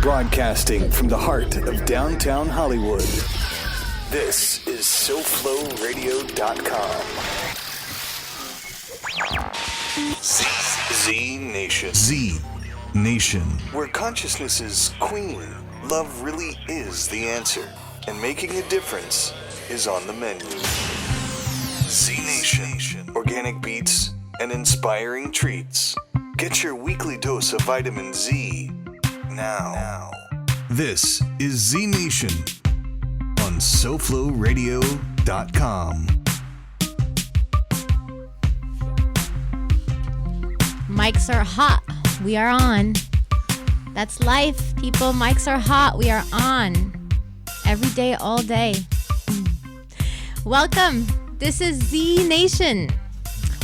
Broadcasting from the heart of downtown Hollywood. This is SoFloRadio.com. ZNation. ZNation. Where consciousness is queen, love really is the answer. And making a difference is on the menu. ZNation. Organic beats and inspiring treats. Get your weekly dose of vitamin Z now. This is ZNation on SoFloRadio.com. Mics are hot. We are on. That's life, people. Mics are hot. We are on. Every day, all day. Welcome. This is ZNation.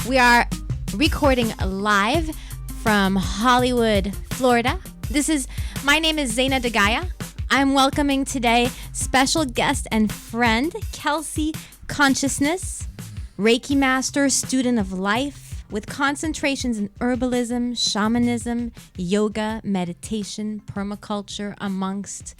We are recording live from Hollywood, Florida. My name is Zayna De Gaia. I'm welcoming today special guest and friend, Kelsy Consciousness Reki Master, student of life with concentrations in herbalism, shamanism, yoga, meditation, permaculture, amongst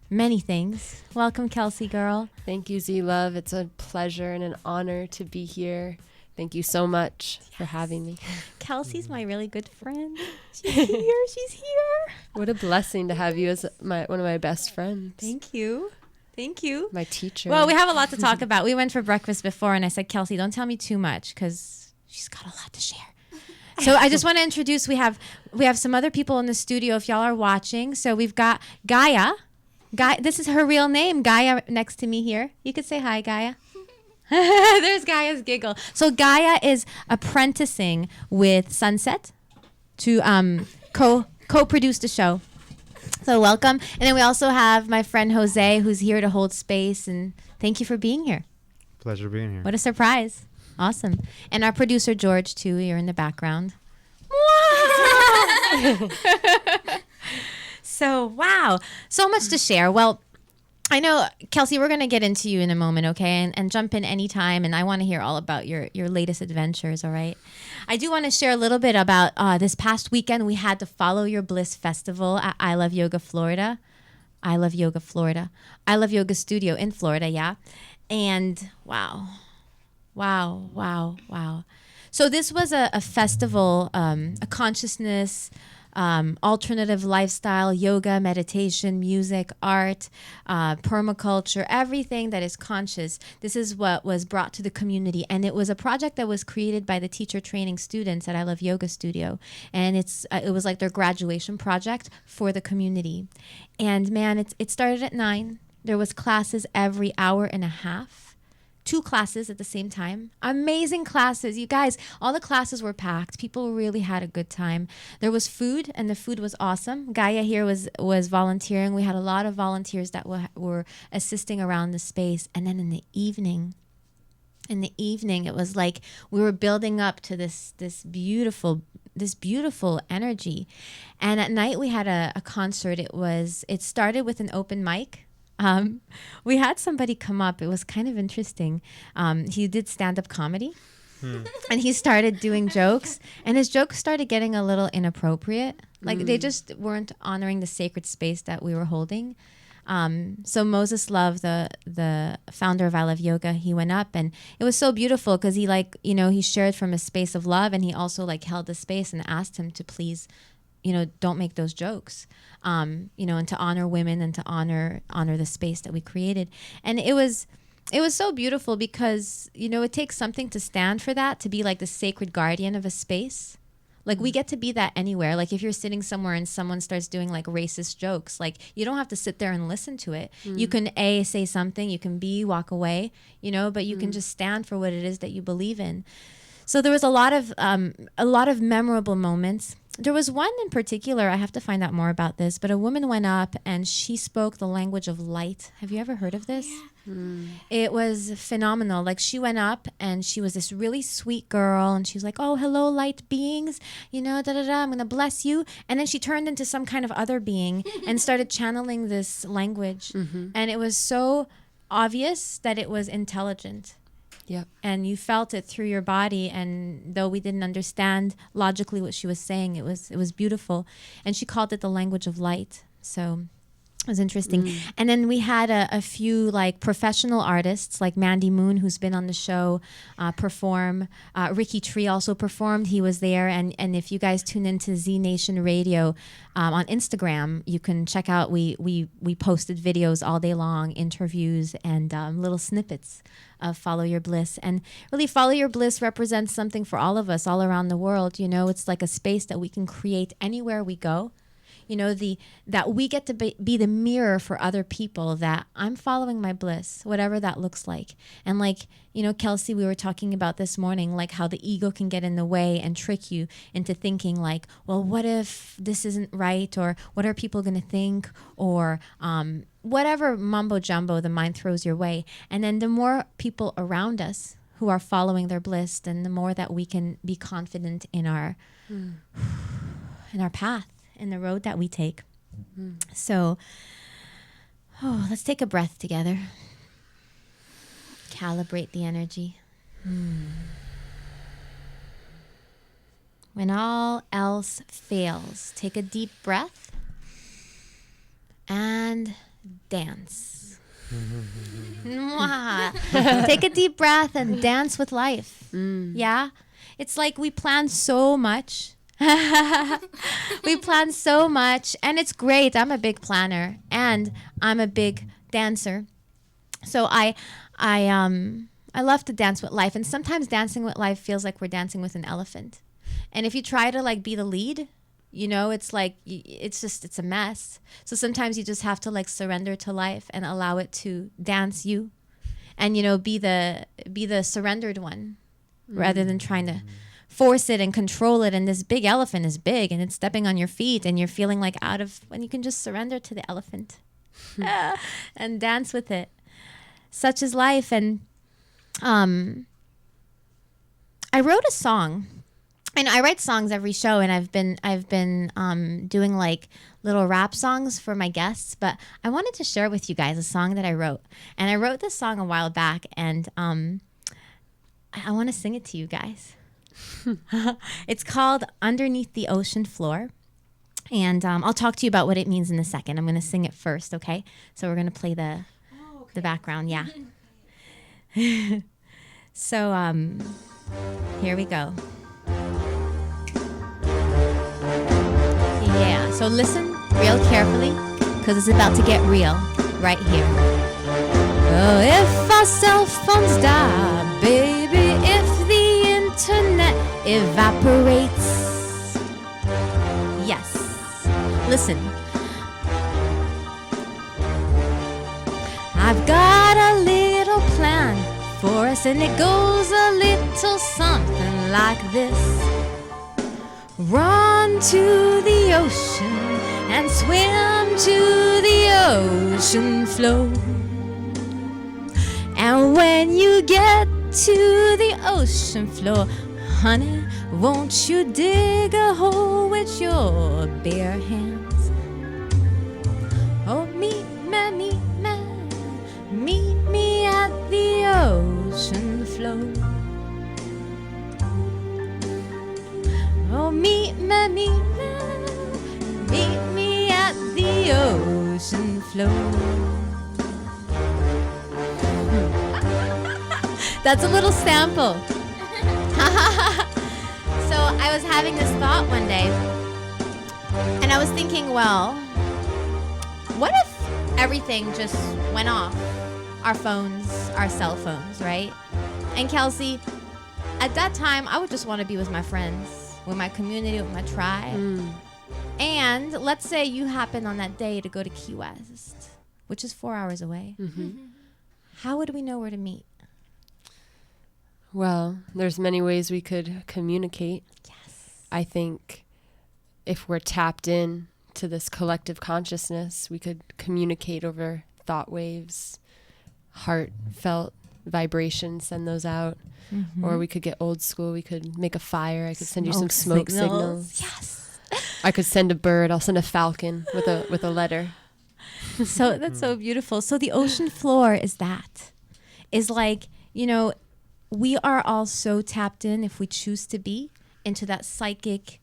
many things. Welcome, Kelsey girl. Thank you, Z-Love. It's a pleasure and an honor to be here. Thank you so much for having me. Kelsey's my really good friend. She's here. She's here. What a blessing to have you as one of my best friends. Thank you. Thank you. My teacher. Well, we have a lot to talk about. We went for breakfast before, and I said, Kelsey, don't tell me too much because she's got a lot to share. So I just want to introduce, we have some other people in the studio if y'all are watching. So we've got Gaia. This is her real name, Gaia, next to me here. You could say hi, Gaia. There's Gaia's giggle. So Gaia is apprenticing with Sunset to co-produce the show. So welcome. And then we also have my friend Jose, who's here to hold space. And thank you for being here. Pleasure being here. What a surprise. Awesome. And our producer, George, too. You're in the background. So, wow. So much to share. Well, I know, Kelsey, we're going to get into you in a moment, okay? And jump in anytime, and I want to hear all about your latest adventures, all right? I do want to share a little bit about this past weekend. We had the Follow Your Bliss Festival at I Love Yoga Florida. I Love Yoga Florida. I Love Yoga Studio in Florida, yeah? And wow. So this was a festival, a consciousness alternative lifestyle, yoga, meditation, music, art, permaculture, everything that is conscious. This is what was brought to the community. And it was a project that was created by the teacher training students at I Love Yoga Studio. And it was like their graduation project for the community. And man, it started at 9. There was classes every hour and a half. 2 classes at the same time. Amazing classes. You guys, all the classes were packed. People really had a good time. There was food, and the food was awesome. Gaia here was volunteering. We had a lot of volunteers that were assisting around the space. And then in the evening, it was like we were building up to this beautiful energy. And at night we had a concert. It started with an open mic. We had somebody come up. It was kind of interesting. He did stand-up comedy, and he started doing jokes, and his jokes started getting a little inappropriate. Like they just weren't honoring the sacred space that we were holding. So Moses Love, the founder of I Love Yoga, he went up, and it was so beautiful because he shared from a space of love, and he also held the space and asked him to please, don't make those jokes, and to honor women and to honor the space that we created. And it was so beautiful because, it takes something to stand for that, to be like the sacred guardian of a space. Like we get to be that anywhere. Like if you're sitting somewhere and someone starts doing racist jokes, you don't have to sit there and listen to it. You can say something, you can walk away, but you can just stand for what it is that you believe in. So there was a lot of memorable moments. There was one in particular, I have to find out more about this, but a woman went up and she spoke the language of light. Have you ever heard of this? It was phenomenal. She went up and she was this really sweet girl, and she was like, oh, hello, light beings, I'm going to bless you. And then she turned into some kind of other being and started channeling this language. And it was so obvious that it was intelligent. Yep. And you felt it through your body, and though we didn't understand logically what she was saying, it was beautiful. And she called it the language of light. So it was interesting. And then we had a few like professional artists like Mandy Moon, who's been on the show, perform. Ricky Tree also performed. He was there. And if you guys tune into ZNation Radio on Instagram, you can check out, we posted videos all day long, interviews and little snippets of Follow Your Bliss. And really, Follow Your Bliss represents something for all of us all around the world. You know, it's like a space that we can create anywhere we go. You know, that we get to be the mirror for other people, that I'm following my bliss, whatever that looks like. And like, you know, Kelsey, we were talking about this morning, like how the ego can get in the way and trick you into thinking like, well, what if this isn't right? Or what are people going to think? Or whatever mumbo jumbo the mind throws your way. And then the more people around us who are following their bliss, then the more that we can be confident in our path, in the road that we take. So, let's take a breath together. Calibrate the energy. When all else fails, take a deep breath and dance. Take a deep breath and dance with life. Yeah? It's like we plan so much. We plan so much, and it's great. I'm a big planner and I'm a big dancer, so I love to dance with life. And sometimes dancing with life feels like we're dancing with an elephant, and if you try to like be the lead, you know, it's like it's a mess. So sometimes you just have to like surrender to life and allow it to dance you, and you know, be the surrendered one rather than trying to force it and control it. And this big elephant is big and it's stepping on your feet and you're feeling like when you can just surrender to the elephant and dance with it. Such is life. And I wrote a song, and I write songs every show, and I've been doing like little rap songs for my guests, but I wanted to share with you guys a song that I wrote. And I wrote this song a while back, and I want to sing it to you guys. It's called Underneath the Ocean Floor. And I'll talk to you about what it means in a second. I'm going to sing it first, okay? So we're going to play the background, yeah. So here we go. Yeah, so listen real carefully, because it's about to get real right here. Oh, if our cell phones die, baby, if the internet evaporates. Yes. Listen. I've got a little plan for us, and it goes a little something like this. Run to the ocean and swim to the ocean floor. And when you get to the ocean floor, honey, won't you dig a hole with your bare hands? Oh, meet me at the ocean floor. Oh, meet me at the ocean floor. That's a little sample. So I was having this thought one day, and I was thinking, well, what if everything just went off? Our phones, our cell phones, right? And Kelsey, at that time, I would just want to be with my friends, with my community, with my tribe. And let's say you happen on that day to go to Key West, which is 4 hours away. How would we know where to meet? Well, there's many ways we could communicate. Yes. I think if we're tapped in to this collective consciousness, we could communicate over thought waves, heartfelt vibrations, send those out. Or we could get old school. We could make a fire. I could send you some smoke signals. Yes. I could send a bird. I'll send a falcon with a letter. So that's so beautiful. So the ocean floor is like, you know, we are all so tapped in, if we choose to be, into that psychic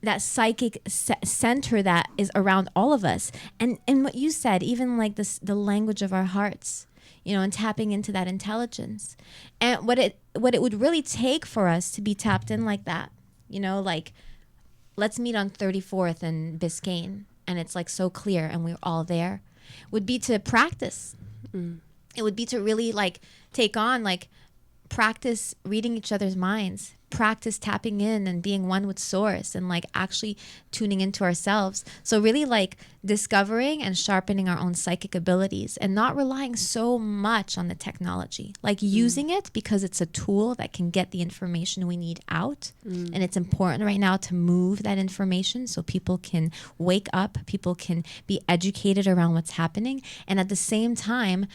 that psychic center that is around all of us. And what you said, even like this, the language of our hearts, you know, and tapping into that intelligence. And what it would really take for us to be tapped in like that, you know, like, let's meet on 34th and Biscayne, and it's like so clear and we're all there, would be to practice. It would be to really like take on, like, practice reading each other's minds, practice tapping in and being one with source, and like actually tuning into ourselves. So really like discovering and sharpening our own psychic abilities and not relying so much on the technology, like using it because it's a tool that can get the information we need out. And it's important right now to move that information so people can wake up, people can be educated around what's happening, and at the same time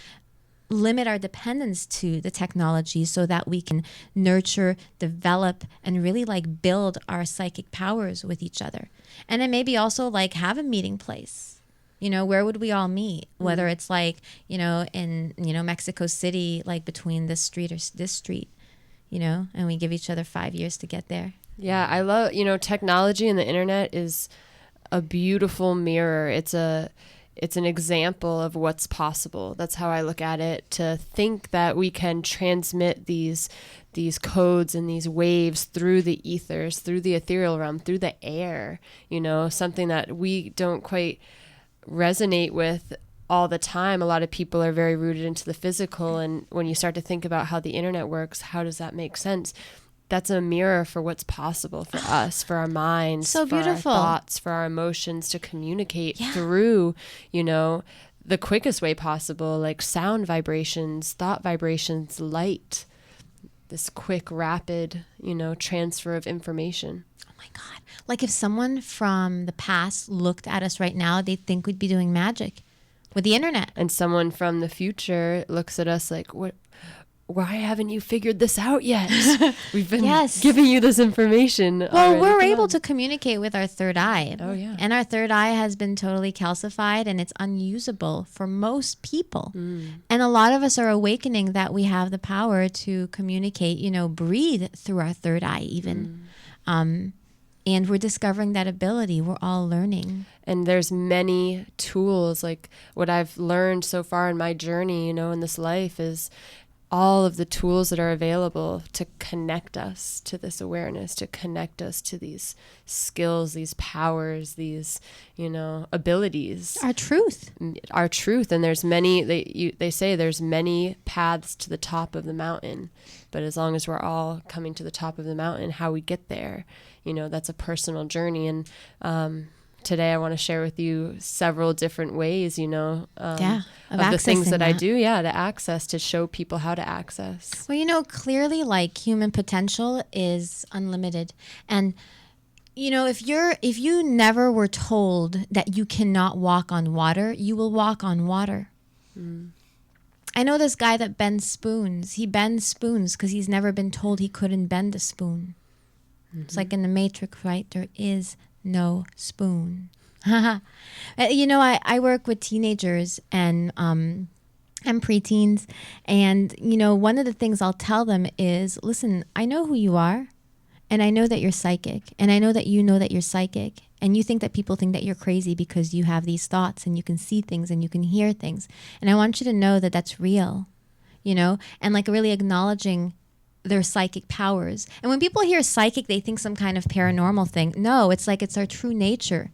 limit our dependence to the technology so that we can nurture, develop, and really like build our psychic powers with each other. And then maybe also like have a meeting place. You know, where would we all meet? Whether it's like, you know, in, you know, Mexico City, like between this street or this street, you know, and we give each other 5 years to get there. Yeah, I love, you know, technology and the internet is a beautiful mirror. It's an example of what's possible. That's how I look at it. To think that we can transmit these codes and these waves through the ethers, through the ethereal realm, through the air, you know, something that we don't quite resonate with all the time. A lot of people are very rooted into the physical. And when you start to think about how the internet works, how does that make sense? That's a mirror for what's possible for us, for our minds, So beautiful. for our thoughts, for our emotions to communicate through, you know, the quickest way possible, like sound vibrations, thought vibrations, light, this quick, rapid, you know, transfer of information. Oh my God. Like if someone from the past looked at us right now, they'd think we'd be doing magic with the internet. And someone from the future looks at us like, what? Why haven't you figured this out yet? We've been giving you this information. Well, we're able to communicate with our third eye. Oh, yeah. And our third eye has been totally calcified and it's unusable for most people. And a lot of us are awakening that we have the power to communicate, you know, breathe through our third eye even. And we're discovering that ability. We're all learning. And there's many tools. Like what I've learned so far in my journey, you know, in this life is all of the tools that are available to connect us to this awareness, to connect us to these skills, these powers, these, you know, abilities. Our truth. And there's many, they say there's many paths to the top of the mountain, but as long as we're all coming to the top of the mountain, how we get there, you know, that's a personal journey. And, today I want to share with you several different ways, you know, of the things that I do, to access, to show people how to access. Well, you know, clearly like human potential is unlimited. And, you know, if you never were told that you cannot walk on water, you will walk on water. I know this guy that bends spoons. He bends spoons because he's never been told he couldn't bend a spoon. It's like in the Matrix, right? There is no spoon. You know, I work with teenagers and preteens, and you know, one of the things I'll tell them is, listen, I know who you are, and I know that you're psychic, and I know that you're psychic, and you think that people think that you're crazy because you have these thoughts and you can see things and you can hear things, and I want you to know that that's real, you know, and like really acknowledging their psychic powers. And when people hear psychic, they think some kind of paranormal thing. No, it's like it's our true nature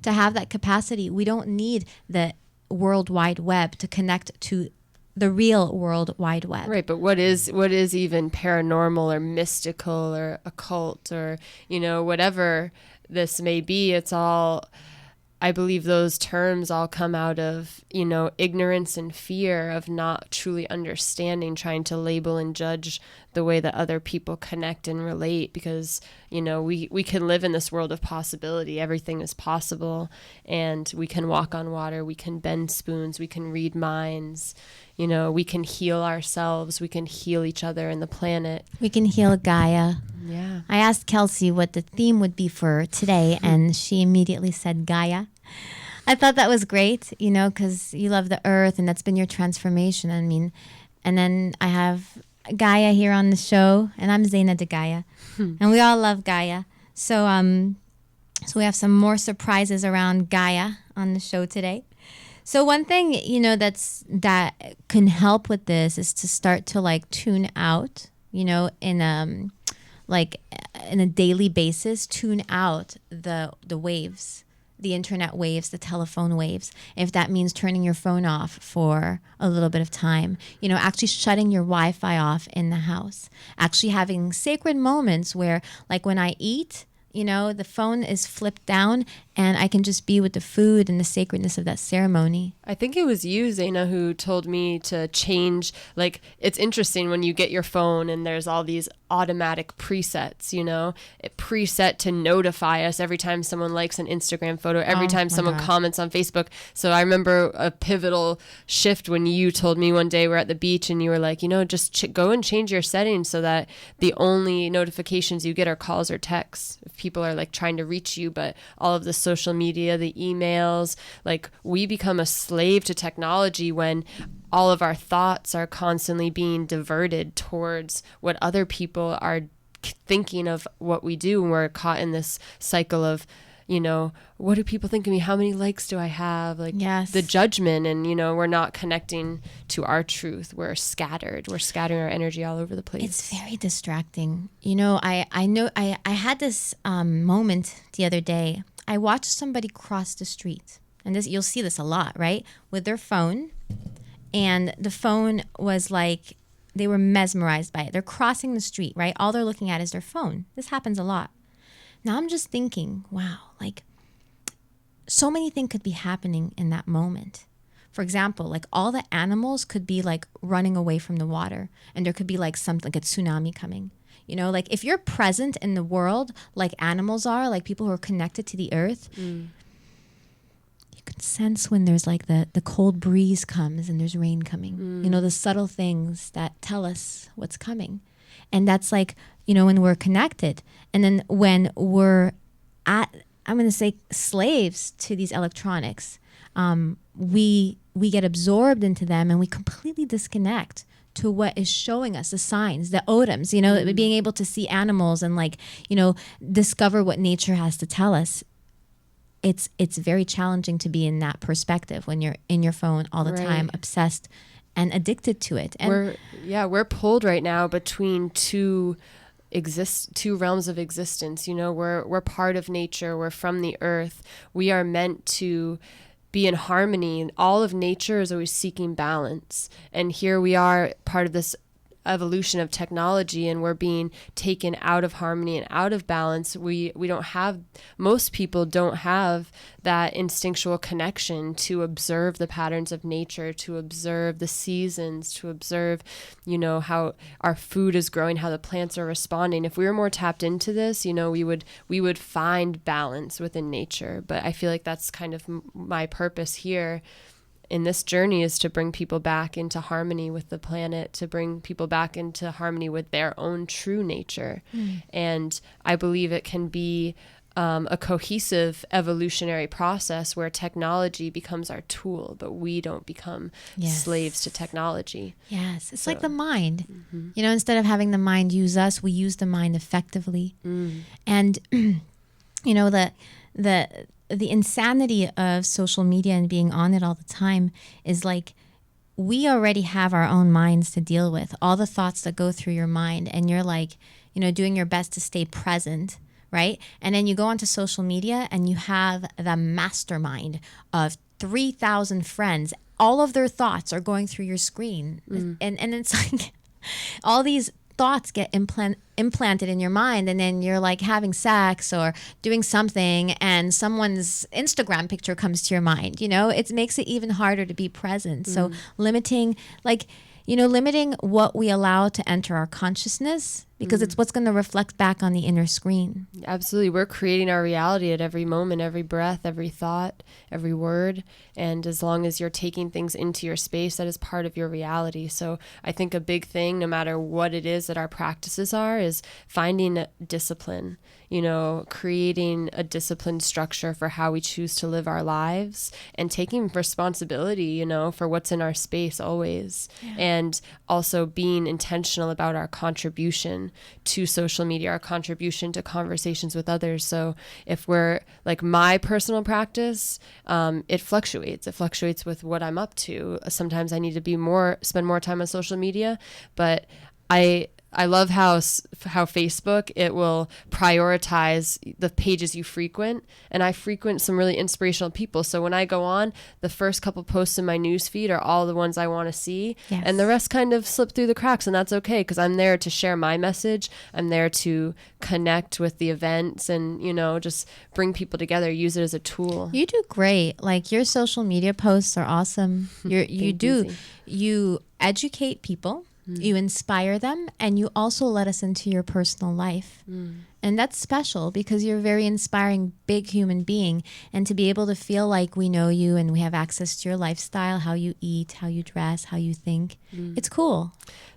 to have that capacity. We don't need the World Wide Web to connect to the real World Wide Web. Right, but what is even paranormal or mystical or occult or, you know, whatever this may be, it's all, I believe those terms all come out of, you know, ignorance and fear of not truly understanding, trying to label and judge the way that other people connect and relate, because, you know, we can live in this world of possibility. Everything is possible, and we can walk on water, we can bend spoons, we can read minds, you know, we can heal ourselves, we can heal each other and the planet. We can heal Gaia. Yeah. I asked Kelsey what the theme would be for today, and she immediately said Gaia. I thought that was great, you know, because you love the earth, and that's been your transformation. I mean, and then I have Gaia here on the show, and I'm Zayna De Gaia, and we all love Gaia. So So we have some more surprises around Gaia on the show today. So one thing, that can help with this is to start to like tune out, in a daily basis, tune out the waves, the internet waves, the telephone waves. If that means turning your phone off for a little bit of time, actually shutting your Wi-Fi off in the house, actually having sacred moments where, like when I eat, the phone is flipped down and I can just be with the food and the sacredness of that ceremony. I think it was you, Zayna, who told me to change. Like, it's interesting when you get your phone and there's all these automatic presets, it preset to notify us every time someone likes an Instagram photo, every time someone comments on Facebook. So I remember a pivotal shift when you told me one day we're at the beach and you were like, just go and change your settings so that the only notifications you get are calls or texts. If people are like trying to reach you, but all of the social media, the emails, like we become a slave to technology when all of our thoughts are constantly being diverted towards what other people are thinking of what we do. And we're caught in this cycle of, what do people think of me? How many likes do I have? Like the judgment, and, we're not connecting to our truth. We're scattered. We're scattering our energy all over the place. It's very distracting. I had this moment the other day. I watched somebody cross the street, and you'll see this a lot, right? With their phone, and the phone was like, they were mesmerized by it. They're crossing the street, right? All they're looking at is their phone. This happens a lot. Now I'm just thinking, wow, like so many things could be happening in that moment. For example, like all the animals could be like running away from the water, and there could be like something like a tsunami coming. Like if you're present in the world like animals are, like people who are connected to the earth, you can sense when there's like the cold breeze comes and there's rain coming. The subtle things that tell us what's coming. And that's like, when we're connected. And then when we're I'm going to say slaves to these electronics, we get absorbed into them and we completely disconnect to what is showing us the signs, the odoms, being able to see animals and discover what nature has to tell us. It's very challenging to be in that perspective when you're in your phone all the time, obsessed and addicted to it. And we're pulled right now between two realms of existence. We're part of nature. We're from the earth. We are meant to be in harmony, and all of nature is always seeking balance. And here we are, part of this evolution of technology, and we're being taken out of harmony and out of balance. Most people don't have that instinctual connection to observe the patterns of nature, to observe the seasons, to observe, how our food is growing, how the plants are responding. If we were more tapped into this, we would find balance within nature. But I feel like that's kind of my purpose here in this journey, is to bring people back into harmony with the planet, to bring people back into harmony with their own true nature. And I believe it can be a cohesive evolutionary process where technology becomes our tool, but we don't become slaves to technology. Yes, it's like the mind. Instead of having the mind use us, we use the mind effectively. And the insanity of social media and being on it all the time is like, we already have our own minds to deal with, all the thoughts that go through your mind, and you're like, doing your best to stay present, right? And then you go onto social media and you have the mastermind of 3,000 friends. All of their thoughts are going through your screen. And it's like all these thoughts get implanted in your mind, and then you're like having sex or doing something and someone's Instagram picture comes to your mind. It makes it even harder to be present. So limiting what we allow to enter our consciousness, because it's what's going to reflect back on the inner screen. Absolutely. We're creating our reality at every moment, every breath, every thought, every word. And as long as you're taking things into your space, that is part of your reality. So I think a big thing, no matter what it is that our practices are, is finding a discipline, creating a disciplined structure for how we choose to live our lives, and taking responsibility, for what's in our space always. And also being intentional about our contribution. to social media, our contribution to conversations with others. So if we're like my personal practice, it fluctuates. It fluctuates with what I'm up to. Sometimes I need to spend more time on social media, but I love how Facebook, it will prioritize the pages you frequent, and I frequent some really inspirational people. So when I go on, the first couple posts in my newsfeed are all the ones I want to see, Yes. and the rest kind of slip through the cracks, and that's okay, because I'm there to share my message. I'm there to connect with the events and, just bring people together, use it as a tool. You do great. Like, your social media posts are awesome. You educate people. You inspire them, and you also let us into your personal life. And that's special because you're a very inspiring, big human being. And to be able to feel like we know you and we have access to your lifestyle, how you eat, how you dress, how you think, it's cool.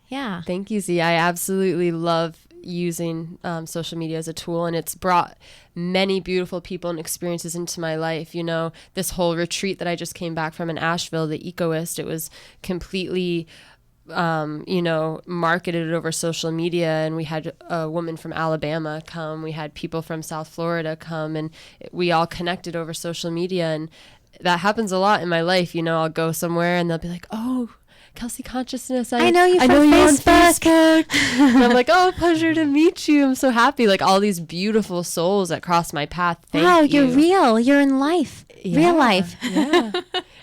Yeah. Thank you, Z. I absolutely love using social media as a tool, and it's brought many beautiful people and experiences into my life. This whole retreat that I just came back from in Asheville, the Ecoist, it was completely marketed over social media, and we had a woman from Alabama come, we had people from South Florida come, and we all connected over social media. And that happens a lot in my life. I'll go somewhere and they'll be like, "Oh, Kelsy Consciousness, I know you from Facebook." And I'm like, "Oh, pleasure to meet you. I'm so happy." Like, all these beautiful souls that cross my path. Thank you. You're real. You're in life. Real life. Yeah.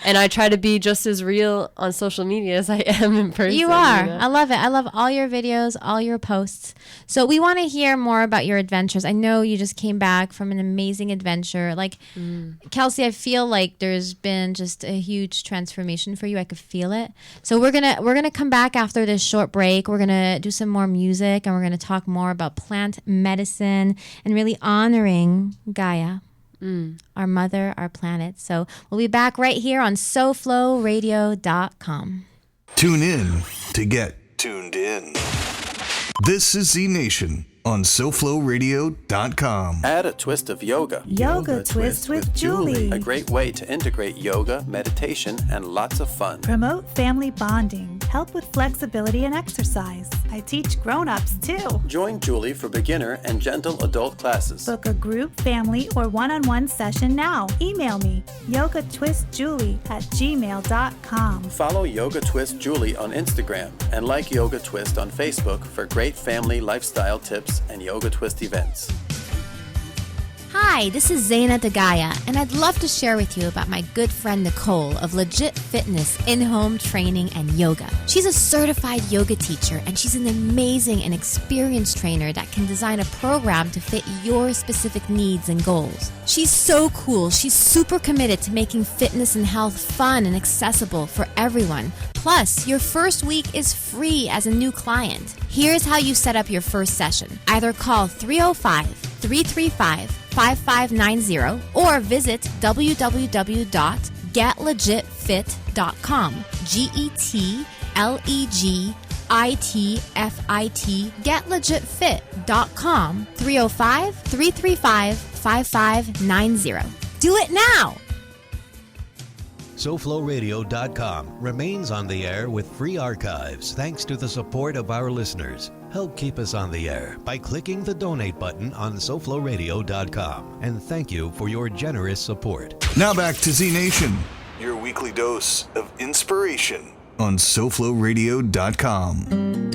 And I try to be just as real on social media as I am in person. You are. I love it. I love all your videos, all your posts. So we want to hear more about your adventures. I know you just came back from an amazing adventure. Like, Kelsey, I feel like there's been just a huge transformation for you. I could feel it. So we're gonna come back after this short break. We're gonna do some more music, and we're gonna talk more about plant medicine and really honoring Gaia. Our mother, our planet. So we'll be back right here on SoFlowRadio.com. Tune in to get tuned in. This is ZNation on SoFlowRadio.com. Add a twist of yoga. Yoga Twist with Julie. A great way to integrate yoga, meditation, and lots of fun. Promote family bonding. Help with flexibility and exercise. I teach grown-ups too. Join Julie for beginner and gentle adult classes. Book a group, family, or one-on-one session now. Email me, yogatwistjulie@gmail.com. Follow Yoga Twist Julie on Instagram and like Yoga Twist on Facebook for great family lifestyle tips and Yoga Twist events. Hi, this is Zayna De Gaia, and I'd love to share with you about my good friend Nicole of Legit Fitness in-home training and yoga. She's a certified yoga teacher, and she's an amazing and experienced trainer that can design a program to fit your specific needs and goals. She's so cool. She's super committed to making fitness and health fun and accessible for everyone. Plus, your first week is free as a new client. Here's how you set up your first session. Either call 305-335-5590 or visit www.getlegitfit.com. GETLEGITFIT. Getlegitfit.com. 305-335-5590. Do it now! SoFlowRadio.com remains on the air with free archives thanks to the support of our listeners. Help keep us on the air by clicking the donate button on SoFlowRadio.com. And thank you for your generous support. Now back to ZNation, your weekly dose of inspiration on SoFlowRadio.com.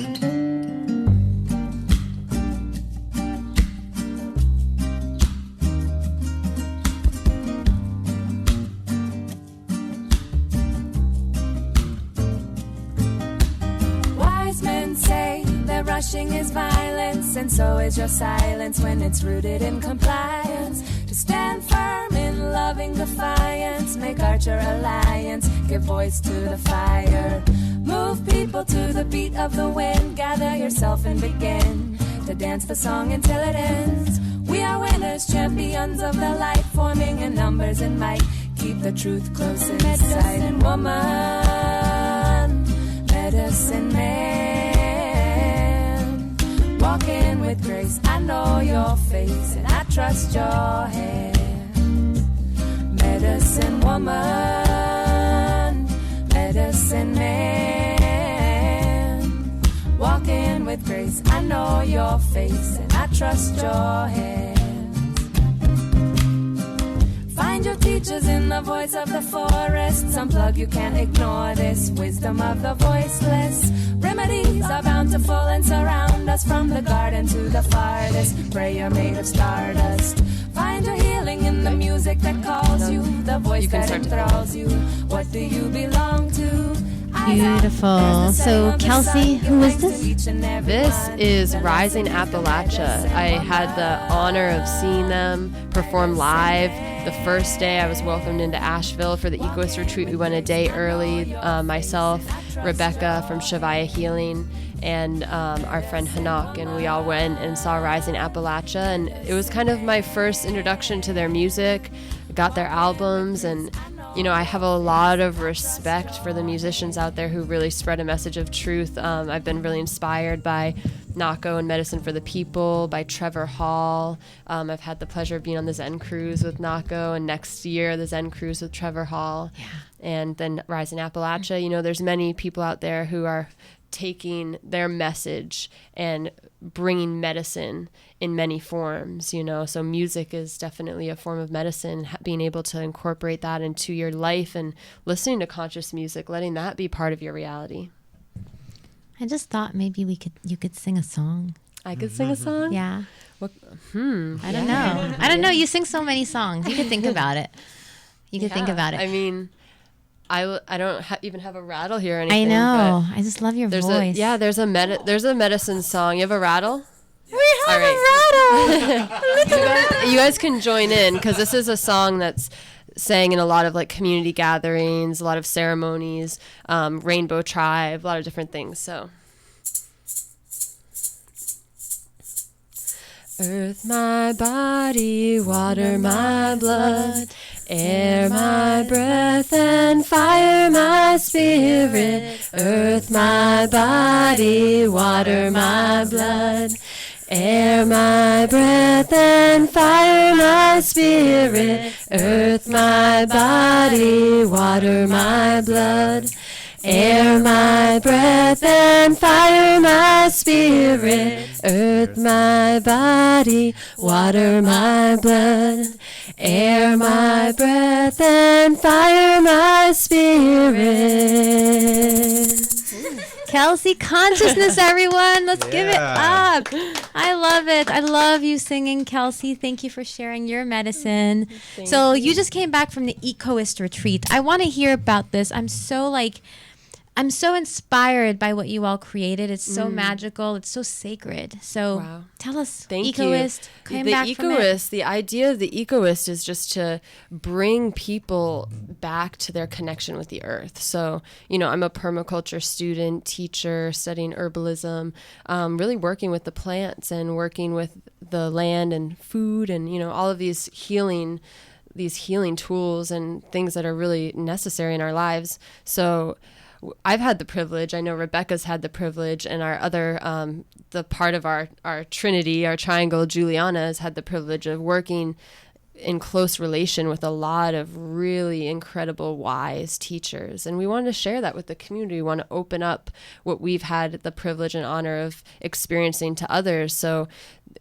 Rushing is violence, and so is your silence when it's rooted in compliance. To stand firm in loving defiance, make Archer alliance, give voice to the fire. Move people to the beat of the wind, gather yourself and begin to dance the song until it ends. We are winners, champions of the light, forming in numbers and might. Keep the truth close in sight. Medicine woman, medicine man. Walking with grace, I know your face and I trust your hand. Medicine woman, medicine man. Walking with grace. voice. I know your face and I trust your hands. Find your teachers in the voice of the forest. Unplug, you can't ignore this wisdom of the voiceless. Remedies are bountiful and surround us from the garden to the farthest. Prayer made of stardust. Find your healing in the music that calls you, the voice that enthralls you. What do you belong to? Beautiful. So, Kelsey, who is this? This is Rising Appalachia. I had the honor of seeing them perform live. The first day I was welcomed into Asheville for the Ecoist Retreat. We went a day early, myself, Rebecca from Shavaya Healing, and our friend Hanak, and we all went and saw Rising Appalachia, and it was kind of my first introduction to their music. I got their albums, and you know, I have a lot of respect for the musicians out there who really spread a message of truth. I've been really inspired by Nako and Medicine for the People, by Trevor Hall. I've had the pleasure of being on the Zen Cruise with Nako, and next year the Zen Cruise with Trevor Hall. Yeah. And then Rising Appalachia. You know, there's many people out there who are taking their message and bringing medicine in many forms, you know. So music is definitely a form of medicine. Being able to incorporate that into your life and listening to conscious music, letting that be part of your reality. I just thought maybe you could sing a song. I could sing a song? Yeah. What? I don't know. I don't know. You sing so many songs. You could think about it. You could think about it. I mean, I don't even have a rattle here or anything. I know. I just love your voice. There's a medicine song. You have a rattle? We have a rattle. You guys can join in, because this is a song that's sang in a lot of like community gatherings, a lot of ceremonies, Rainbow Tribe, a lot of different things. So. Earth my body, water my blood, air my breath, and fire my spirit. Earth my body, water my blood, air my breath, and fire my spirit. Earth my body, water my blood, air my breath, and fire my spirit. Earth my body, water my blood, air my breath, and fire my spirit. Kelsy Consciousness, everyone. Let's give it up. I love it. I love you singing, Kelsey. Thank you for sharing your medicine. So you just came back from the Ecoist Retreat. I want to hear about this. I'm so inspired by what you all created. It's so magical. It's so sacred. So tell us, Thank Ecoist, you. came back from it. The idea of the Ecoist is just to bring people back to their connection with the earth. So, you know, I'm a permaculture student, teacher, studying herbalism, really working with the plants and working with the land and food and, you know, all of these healing tools and things that are really necessary in our lives. So I've had the privilege, I know Rebecca's had the privilege, and our other, the part of our trinity, our triangle, Juliana, has had the privilege of working in close relation with a lot of really incredible, wise teachers. And we want to share that with the community. We want to open up what we've had the privilege and honor of experiencing to others. So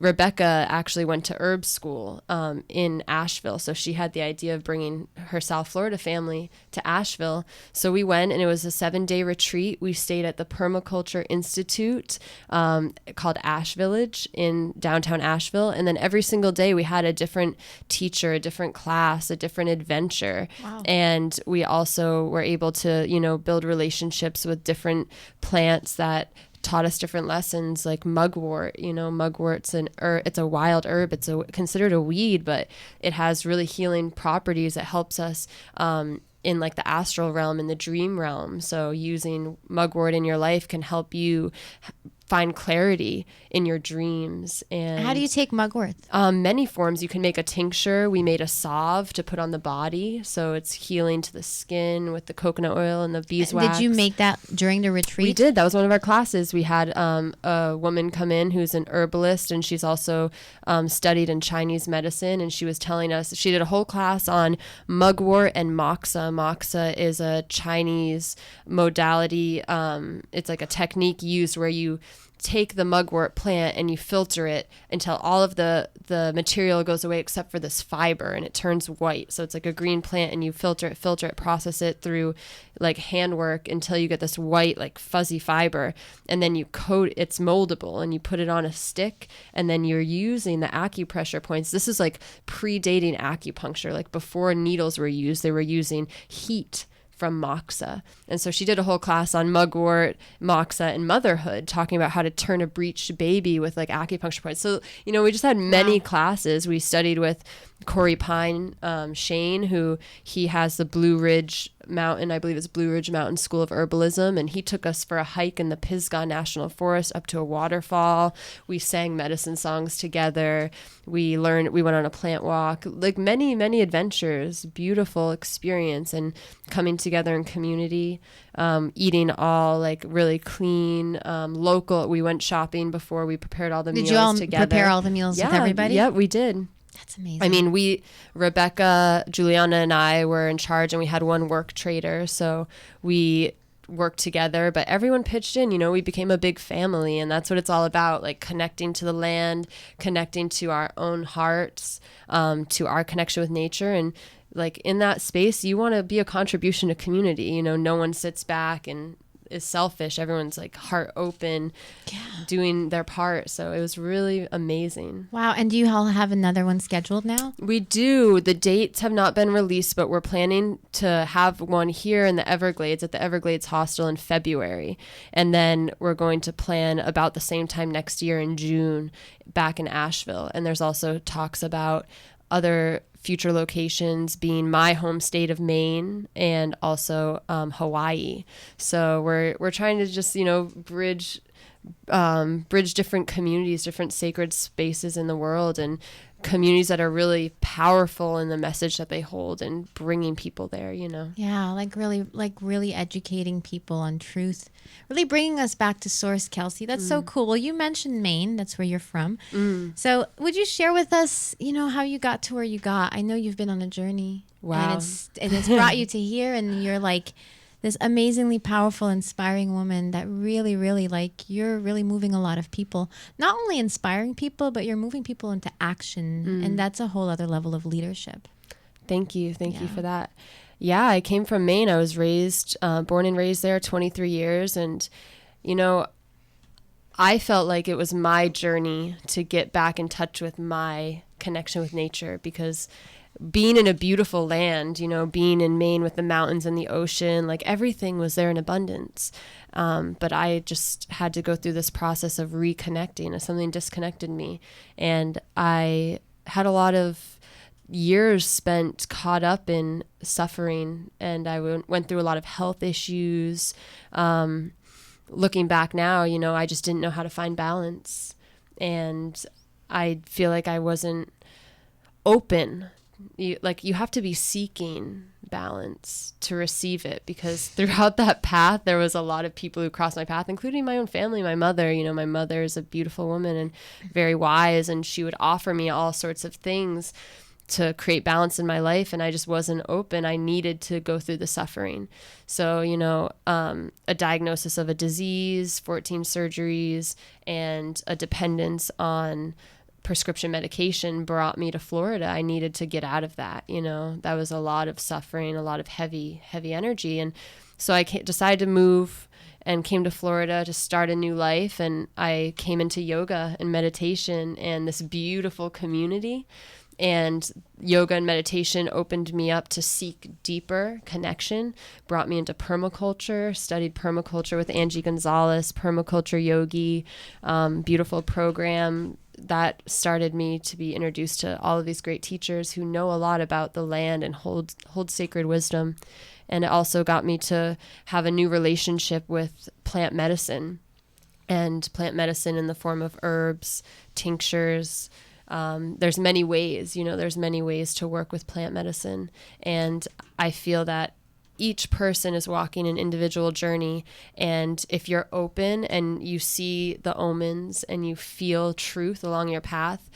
Rebecca actually went to herb school in Asheville. So she had the idea of bringing her South Florida family to Asheville. So we went, and it was a 7-day retreat. We stayed at the Permaculture Institute called Ash Village in downtown Asheville. And then every single day we had a different teacher, a different class, a different adventure. Wow. And we also were able to, you know, build relationships with different plants that taught us different lessons, like mugwort. You know, mugwort's it's a wild herb. It's considered a weed, but it has really healing properties that helps us in like the astral realm, in the dream realm. So using mugwort in your life can help you find clarity in your dreams. And how do you take mugwort? Many forms. You can make a tincture. We made a salve to put on the body, so it's healing to the skin with the coconut oil and the beeswax. Did you make that during the retreat? We did. That was one of our classes. We had a woman come in who's an herbalist, and she's also studied in Chinese medicine, and she was telling us, she did a whole class on mugwort and moxa. Moxa is a Chinese modality. It's like a technique used where you take the mugwort plant and you filter it until all of the material goes away except for this fiber, and it turns white. So it's like a green plant, and you filter it, process it through like handwork until you get this white, like fuzzy fiber. And then you coat, it's moldable, and you put it on a stick, and then you're using the acupressure points. This is like predating acupuncture. Like before needles were used, they were using heat from moxa. And so she did a whole class on mugwort, moxa, and motherhood, talking about how to turn a breached baby with like acupuncture points. So, you know, we just had many classes. We studied with Corey Pine Shane, who he has the Blue Ridge Mountain, I believe it's Blue Ridge Mountain School of Herbalism, and he took us for a hike in the Pisgah National Forest up to a waterfall. We sang medicine songs together. We went on a plant walk, like many, many adventures, beautiful experience, and coming together in community, eating all like really clean, local. We went shopping before we prepared all the meals together. Did you all prepare all the meals with everybody? Yeah, we did. That's amazing. I mean, Rebecca, Juliana, and I were in charge, and we had one work trader, so we worked together, but everyone pitched in. You know, we became a big family, and that's what it's all about, like connecting to the land, connecting to our own hearts, to our connection with nature. And like in that space, you want to be a contribution to community. You know, no one sits back and is selfish. Everyone's like heart open, doing their part. So it was really amazing. Wow. And do you all have another one scheduled now? We do. The dates have not been released, but we're planning to have one here in the Everglades at the Everglades Hostel in February. And then we're going to plan about the same time next year in June back in Asheville. And there's also talks about other future locations being my home state of Maine and also Hawaii. So we're trying to just, you know, bridge different communities, different sacred spaces in the world, and communities that are really powerful in the message that they hold, and bringing people there, you know. Yeah, like really educating people on truth, really bringing us back to source, Kelsey. That's so cool. Well, you mentioned Maine. That's where you're from. So would you share with us, you know, how you got to where you got? I know you've been on a journey. Wow. And it's brought you to here, and you're like this amazingly powerful, inspiring woman that really, really, like, you're really moving a lot of people. Not only inspiring people, but you're moving people into action. And that's a whole other level of leadership. Thank you. Thank you for that. Yeah, I came from Maine. I was born and raised there 23 years. And, you know, I felt like it was my journey to get back in touch with my connection with nature, because being in a beautiful land, you know, being in Maine with the mountains and the ocean, like everything was there in abundance. But I just had to go through this process of reconnecting, as something disconnected me. And I had a lot of years spent caught up in suffering, and I went through a lot of health issues. Looking back now, you know, I just didn't know how to find balance. And I feel like I wasn't open. You have to be seeking balance to receive it, because throughout that path there was a lot of people who crossed my path, including my own family. My mother, you know, my mother is a beautiful woman and very wise, and she would offer me all sorts of things to create balance in my life, and I just wasn't open. I needed to go through the suffering. So, you know, a diagnosis of a disease, 14 surgeries, and a dependence on prescription medication brought me to Florida. I needed to get out of that. You know, that was a lot of suffering, a lot of heavy energy. And so I decided to move and came to Florida to start a new life. And I came into yoga and meditation and this beautiful community. And yoga and meditation opened me up to seek deeper connection, brought me into permaculture, studied permaculture with Angie Gonzalez, permaculture yogi, beautiful program that started me to be introduced to all of these great teachers who know a lot about the land and hold sacred wisdom. And it also got me to have a new relationship with plant medicine, and plant medicine in the form of herbs, tinctures. There's many ways, you know, there's many ways to work with plant medicine. And I feel that each person is walking an individual journey. And if you're open and you see the omens and you feel truth along your path,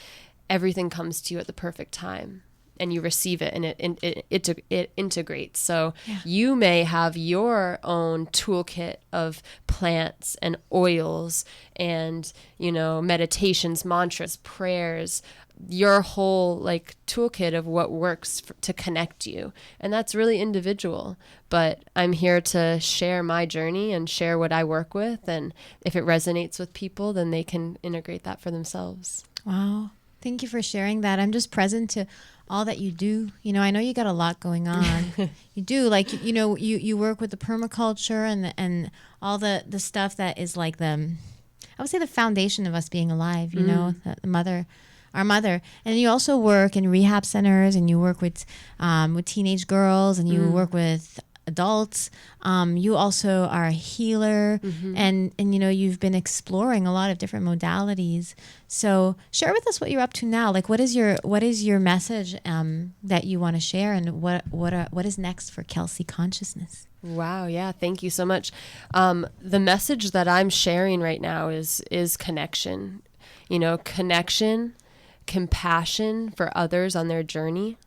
everything comes to you at the perfect time. and you receive it, and it integrates. So you may have your own toolkit of plants and oils and, you know, meditations, mantras, prayers, your whole like toolkit of what works to connect you. And that's really individual, but I'm here to share my journey and share what I work with. And if it resonates with people, then they can integrate that for themselves. Wow. Thank you for sharing that. I'm just present to all that you do. You know, I know you got a lot going on. You do, like, you know, you work with the permaculture and all the stuff that is like I would say the foundation of us being alive, you know, our mother. And you also work in rehab centers, and you work with teenage girls, and you work with adults. You also are a healer, and you know, you've been exploring a lot of different modalities. So share with us what you're up to now. Like, what is your message that you want to share, and what is next for Kelsy Consciousness? Wow. Yeah. Thank you so much. The message that I'm sharing right now is connection, you know, connection, compassion for others on their journey,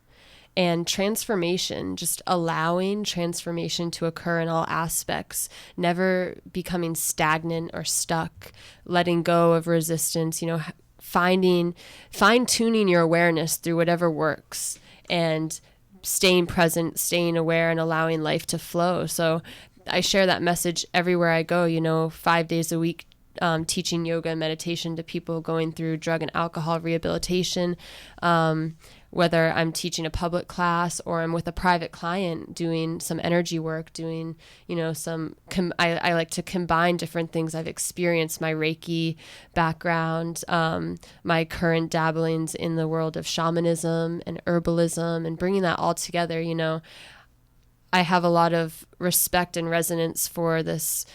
and transformation, just allowing transformation to occur in all aspects, never becoming stagnant or stuck, letting go of resistance, you know, fine-tuning your awareness through whatever works, and staying present, staying aware, and allowing life to flow. So I share that message everywhere I go, you know, 5 days a week, teaching yoga and meditation to people going through drug and alcohol rehabilitation, whether I'm teaching a public class or I'm with a private client doing some energy work, doing, you know, I like to combine different things I've experienced, my Reiki background, my current dabblings in the world of shamanism and herbalism, and bringing that all together. You know, I have a lot of respect and resonance for this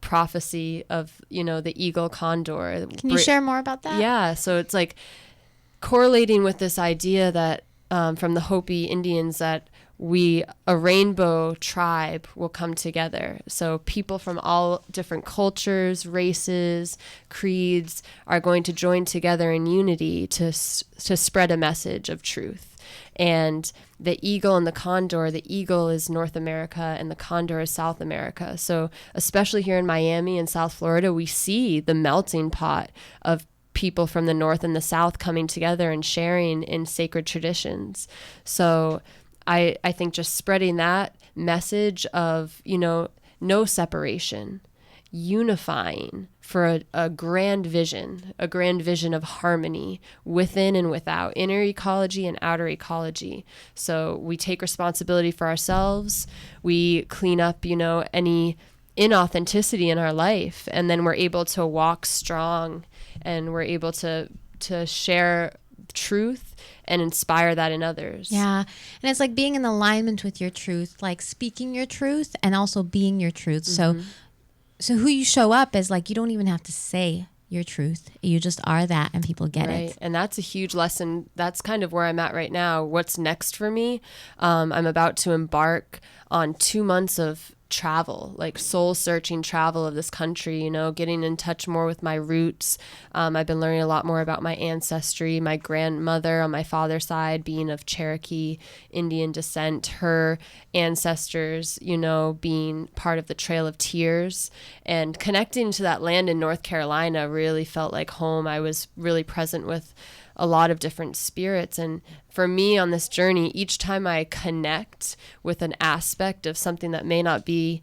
prophecy of, you know, the eagle condor. Can you share more about that? Yeah. So it's like correlating with this idea that from the Hopi Indians, that a rainbow tribe will come together. So people from all different cultures, races, creeds are going to join together in unity to spread a message of truth. And the eagle and the condor, the eagle is North America and the condor is South America. So especially here in Miami and South Florida, we see the melting pot of people from the North and the South coming together and sharing in sacred traditions. So I think just spreading that message of, you know, no separation, unifying for a grand vision of harmony within and without, inner ecology and outer ecology. So we take responsibility for ourselves, we clean up, you know, any inauthenticity in our life, and then we're able to walk strong, and we're able to share truth and inspire that in others. Yeah. And it's like being in alignment with your truth, like speaking your truth and also being your truth. So who you show up as, like, you don't even have to say your truth. You just are that, and people get it. And that's a huge lesson. That's kind of where I'm at right now. What's next for me? I'm about to embark on 2 months of travel, like soul searching travel of this country, you know, getting in touch more with my roots. I've been learning a lot more about my ancestry, my grandmother on my father's side being of Cherokee Indian descent, her ancestors, you know, being part of the Trail of Tears, and connecting to that land in North Carolina really felt like home. I was really present with a lot of different spirits. And for me on this journey, each time I connect with an aspect of something that may not be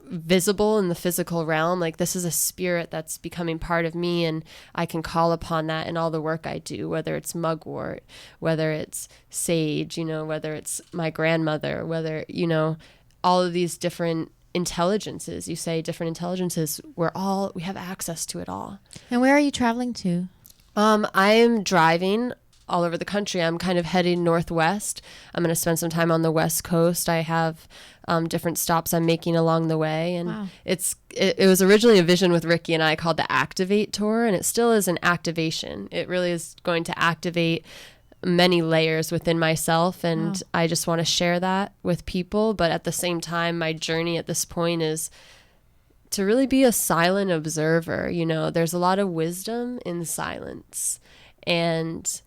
visible in the physical realm, like this is a spirit that's becoming part of me, and I can call upon that in all the work I do, whether it's mugwort, whether it's sage, you know, whether it's my grandmother, whether, you know, all of these different intelligences, you say different intelligences, we have access to it all. And where are you traveling to? I am driving all over the country. I'm kind of heading northwest. I'm going to spend some time on the West Coast. I have different stops I'm making along the way. And wow. It was originally a vision with Ricky and I called the Activate Tour, and it still is an activation. It really is going to activate many layers within myself, and wow. I just want to share that with people. But at the same time, my journey at this point is to really be a silent observer. You know, there's a lot of wisdom in silence, and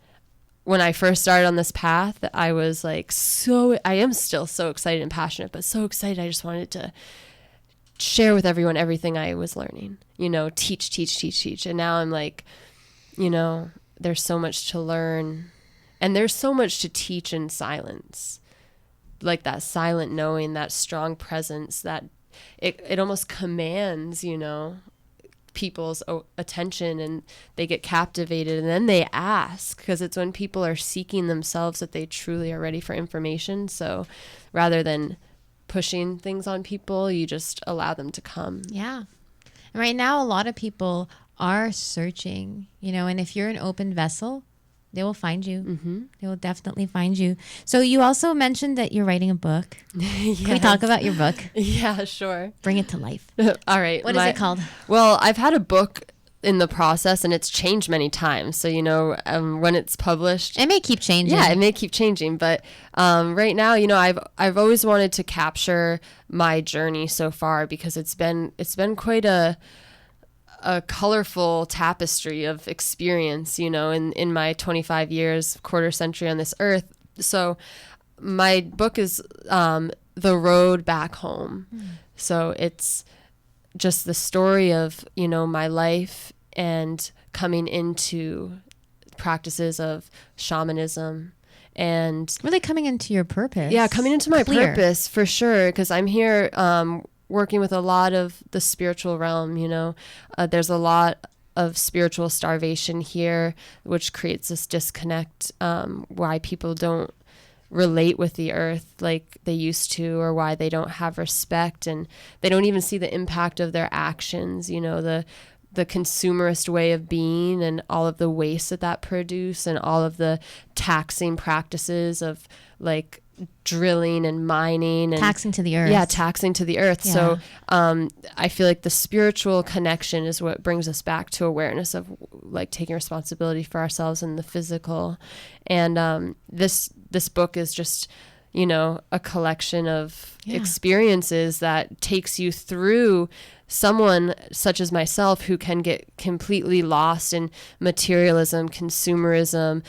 when I first started on this path, I was like, I am still so excited and passionate, but so excited. I just wanted to share with everyone everything I was learning, teach. And now I'm like, there's so much to learn, and there's so much to teach in silence, like that silent knowing, that strong presence, that it almost commands, people's attention, and they get captivated, and then they ask, because it's when people are seeking themselves that they truly are ready for information. So rather than pushing things on people, you just allow them to come. Yeah. And right now, a lot of people are searching, and if you're an open vessel, they will find you. Mm-hmm. They will definitely find you. So you also mentioned that you're writing a book. Yes. Can we talk about your book? Yeah, sure. Bring it to life. All right. What is it called? Well, I've had a book in the process, and it's changed many times. So, when it's published, it may keep changing. Yeah, it may keep changing. But right now, I've always wanted to capture my journey so far, because it's been quite a colorful tapestry of experience, in my 25 years, quarter century on this earth. So my book is The Road Back Home. So it's just the story of, my life and coming into practices of shamanism, and really coming into your purpose. Yeah, coming into my purpose, for sure, because I'm here working with a lot of the spiritual realm. There's a lot of spiritual starvation here, which creates this disconnect, why people don't relate with the earth like they used to, or why they don't have respect, and they don't even see the impact of their actions, the consumerist way of being, and all of the waste that produce, and all of the taxing practices of like drilling and mining and taxing to the earth. Yeah, taxing to the earth. Yeah. So I feel like the spiritual connection is what brings us back to awareness of like taking responsibility for ourselves and the physical. And this book is just, a collection of experiences that takes you through someone such as myself who can get completely lost in materialism, consumerism,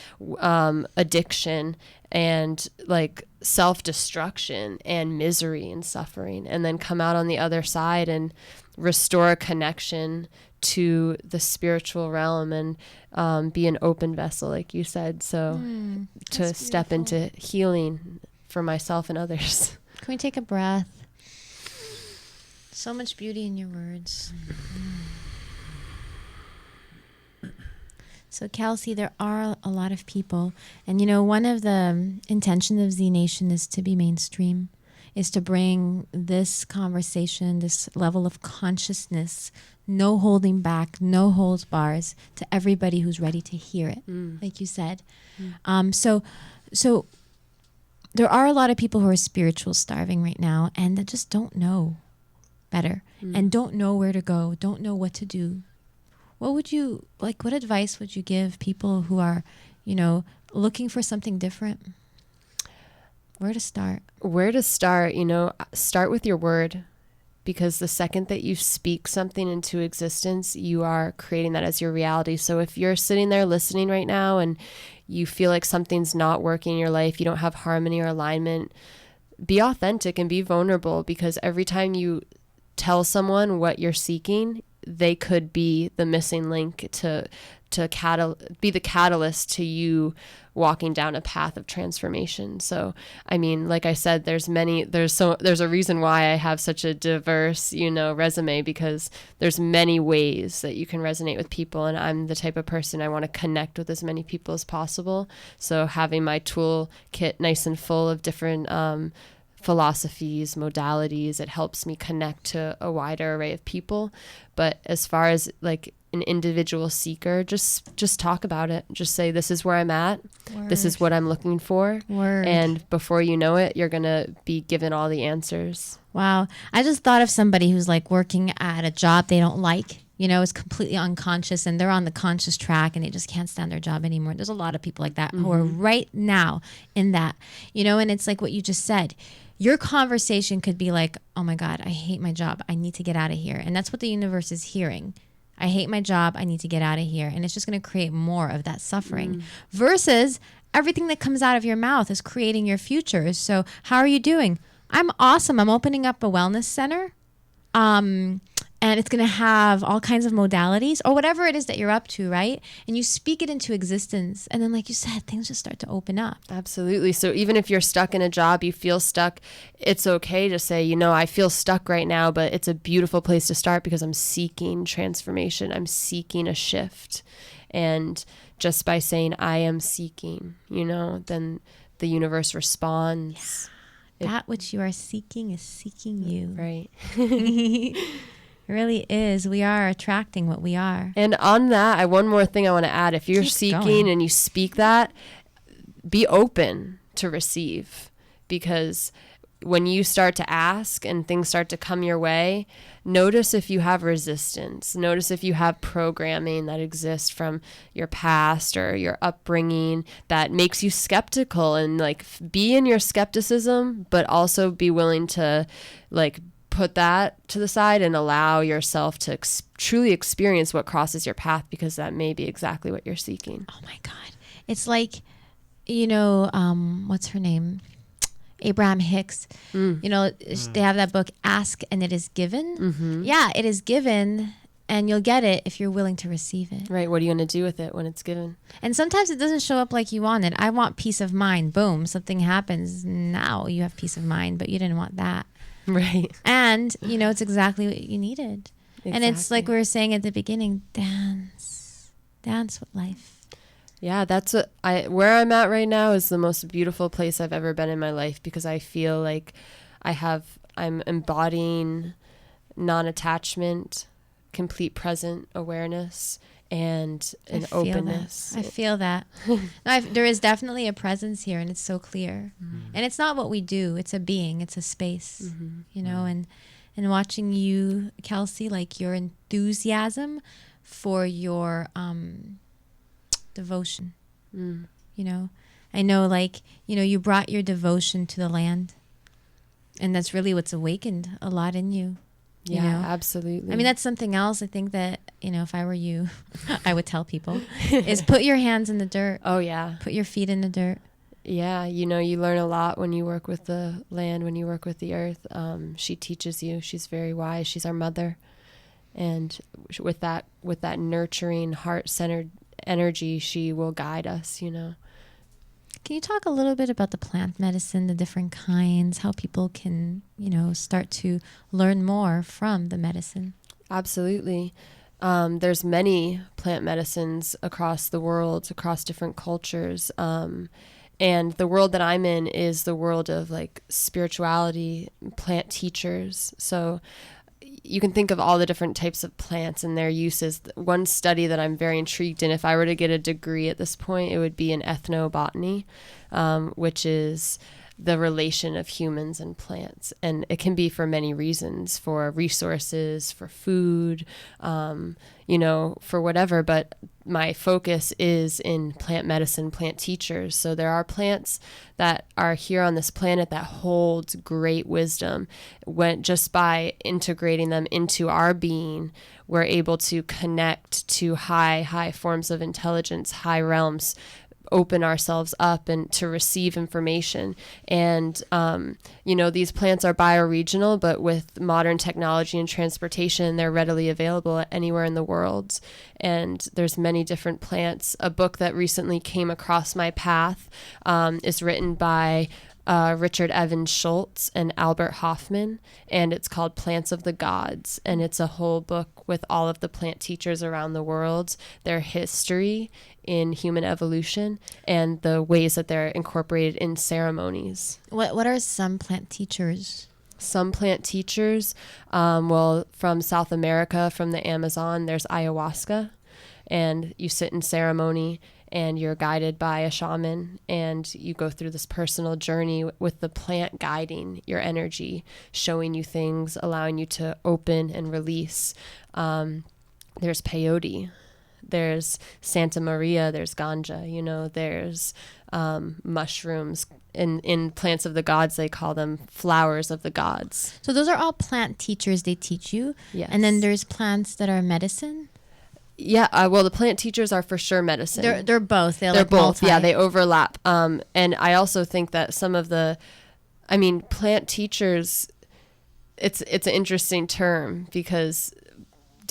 addiction, and like self-destruction and misery and suffering, and then come out on the other side and restore a connection to the spiritual realm, and be an open vessel, like you said. So to step into healing for myself and others. Can we take a breath? So much beauty in your words. So Kelsey, there are a lot of people, and one of the intentions of ZNation is to be mainstream, is to bring this conversation, this level of consciousness, no holding back, no holds bars, to everybody who's ready to hear it, like you said. So there are a lot of people who are spiritual starving right now, and that just don't know better, and don't know where to go, don't know what to do. What advice would you give people who are, looking for something different? Where to start? Start with your word, because the second that you speak something into existence, you are creating that as your reality. So if you're sitting there listening right now and you feel like something's not working in your life, you don't have harmony or alignment, be authentic and be vulnerable, because every time you tell someone what you're seeking, they could be the missing link to be the catalyst to you walking down a path of transformation. So, I mean, like I said, there's a reason why I have such a diverse, resume, because there's many ways that you can resonate with people. And I'm the type of person, I want to connect with as many people as possible. So having my toolkit nice and full of different, philosophies, modalities, it helps me connect to a wider array of people. But as far as like an individual seeker, just talk about it. Just say, this is where I'm at. Word. This is what I'm looking for. Word. And before you know it, you're going to be given all the answers. Wow. I just thought of somebody who's like working at a job they don't like, is completely unconscious, and they're on the conscious track and they just can't stand their job anymore. There's a lot of people like that who are right now in that, and it's like what you just said. Your conversation could be like, oh my God, I hate my job. I need to get out of here. And that's what the universe is hearing. I hate my job. I need to get out of here. And it's just going to create more of that suffering versus everything that comes out of your mouth is creating your future. So how are you doing? I'm awesome. I'm opening up a wellness center. And it's going to have all kinds of modalities or whatever it is that you're up to, right? And you speak it into existence. And then, like you said, things just start to open up. Absolutely. So even if you're stuck in a job, you feel stuck, it's okay to say, you know, I feel stuck right now, but it's a beautiful place to start because I'm seeking transformation. I'm seeking a shift. And just by saying, I am seeking, you know, then the universe responds. Yeah. That which you are seeking is seeking you. Right. It really is. We are attracting what we are. And on that, one more thing I want to add. If you're seeking and you speak that, be open to receive. Because when you start to ask and things start to come your way, notice if you have resistance. Notice if you have programming that exists from your past or your upbringing that makes you skeptical, and like be in your skepticism, but also be willing to like put that to the side and allow yourself to truly experience what crosses your path, because that may be exactly what you're seeking. Oh my God. It's like, you know, what's her name? Abraham Hicks. You know, they have that book, Ask and It Is Given. Mm-hmm. Yeah, it is given, and you'll get it if you're willing to receive it. Right. What are you going to do with it when it's given? And sometimes it doesn't show up like you want it. I want peace of mind. Boom. Something happens. Now you have peace of mind, but you didn't want that. Right. And, you know, it's exactly what you needed. Exactly. And it's like we were saying at the beginning, dance with life. Yeah, that's where I'm at right now is the most beautiful place I've ever been in my life, because I feel like I'm embodying non-attachment, complete present awareness, and an openness. I feel that. There is definitely a presence here, and it's so clear. Mm-hmm. And it's not what we do. It's a being. It's a space, you know, and watching you, Kelsey, like your enthusiasm for your devotion, you know. I know, like, you know, you brought your devotion to the land, and that's really what's awakened a lot in you. Yeah, you know? Absolutely. I mean, that's something else I think that, you know, if I were you, I would tell people, is put your hands in the dirt. Oh, yeah. Put your feet in the dirt. Yeah, you know, you learn a lot when you work with the land, when you work with the earth. She teaches you. She's very wise. She's our mother. And with that nurturing, heart-centered energy, she will guide us, you know. Can you talk a little bit about the plant medicine, the different kinds, how people can, you know, start to learn more from the medicine? Absolutely. There's many plant medicines across the world, across different cultures. And the world that I'm in is the world of like spirituality, plant teachers. So you can think of all the different types of plants and their uses. One study that I'm very intrigued in, if I were to get a degree at this point, it would be in ethnobotany, which is the relation of humans and plants. And it can be for many reasons, for resources, for food, you know, for whatever. But my focus is in plant medicine, plant teachers. So there are plants that are here on this planet that hold great wisdom. When just by integrating them into our being, we're able to connect to high forms of intelligence, high realms, open ourselves up and to receive information. And, you know, these plants are bioregional, but with modern technology and transportation, they're readily available anywhere in the world. And there's many different plants. A book that recently came across my path is written by Richard Evans Schultz and Albert Hoffman, and it's called Plants of the Gods. And it's a whole book with all of the plant teachers around the world, their history in human evolution, and the ways that they're incorporated in ceremonies. What are some plant teachers? Some plant teachers, well, from South America, from the Amazon, there's ayahuasca, and you sit in ceremony and you're guided by a shaman, and you go through this personal journey with the plant guiding your energy, showing you things, allowing you to open and release. There's peyote, there's Santa Maria, there's ganja, you know, there's mushrooms. In Plants of the Gods, they call them flowers of the gods. So those are all plant teachers, they teach you? Yes. And then there's plants that are medicine? Well, the plant teachers are for sure medicine. They're both. They're both. Yeah, they overlap. And I also think that some of plant teachers, it's an interesting term because